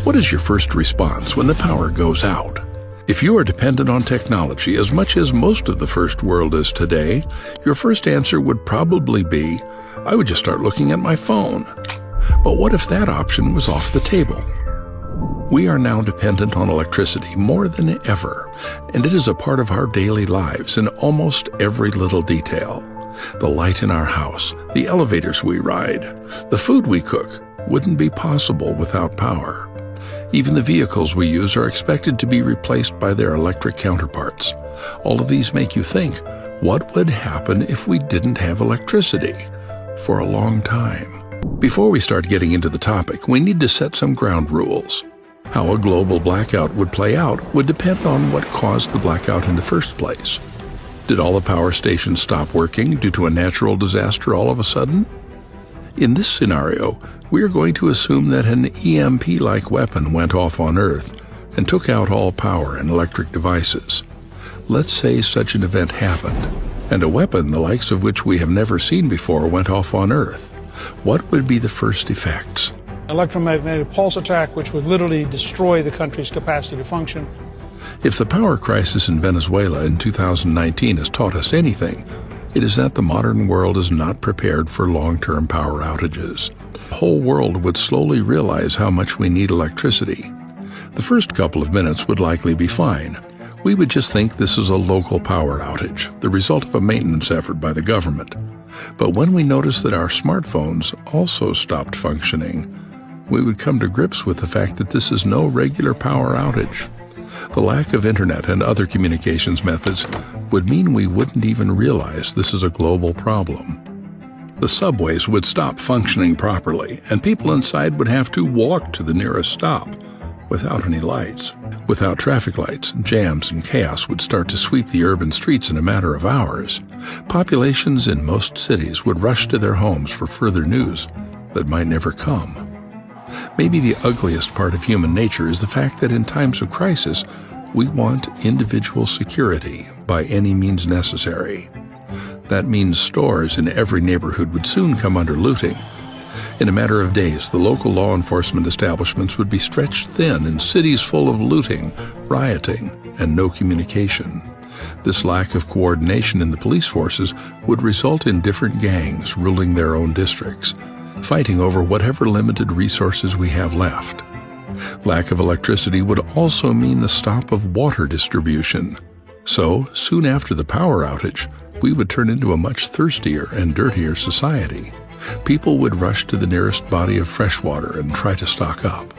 What is your first response when the power goes out? If you are dependent on technology as much as most of the first world is today, your first answer would probably be, I would just start looking at my phone. But what if that option was off the table? We are now dependent on electricity more than ever, and it is a part of our daily lives in almost every little detail. The light in our house, the elevators we ride, the food we cook wouldn't be possible without power. Even the vehicles we use are expected to be replaced by their electric counterparts. All of these make you think, what would happen if we didn't have electricity for a long time? Before we start getting into the topic, we need to set some ground rules. How a global blackout would play out would depend on what caused the blackout in the first place. Did all the power stations stop working due to a natural disaster all of a sudden? In this scenario, we are going to assume that an EMP-like weapon went off on Earth and took out all power and electric devices. Let's say such an event happened, and a weapon the likes of which we have never seen before went off on Earth. What would be the first effects? Electromagnetic pulse attack, which would literally destroy the country's capacity to function. If the power crisis in Venezuela in 2019 has taught us anything, it is that the modern world is not prepared for long-term power outages. The whole world would slowly realize how much we need electricity. The first couple of minutes would likely be fine. We would just think this is a local power outage, the result of a maintenance effort by the government. But when we notice that our smartphones also stopped functioning, we would come to grips with the fact that this is no regular power outage. The lack of internet and other communications methods would mean we wouldn't even realize this is a global problem. The subways would stop functioning properly, and people inside would have to walk to the nearest stop without any lights. Without traffic lights, jams and chaos would start to sweep the urban streets in a matter of hours. Populations in most cities would rush to their homes for further news that might never come. Maybe the ugliest part of human nature is the fact that in times of crisis, we want individual security by any means necessary. That means stores in every neighborhood would soon come under looting. In a matter of days, the local law enforcement establishments would be stretched thin in cities full of looting, rioting, and no communication. This lack of coordination in the police forces would result in different gangs ruling their own districts, fighting over whatever limited resources we have left. Lack of electricity would also mean the stop of water distribution. So, soon after the power outage, we would turn into a much thirstier and dirtier society. People would rush to the nearest body of fresh water and try to stock up.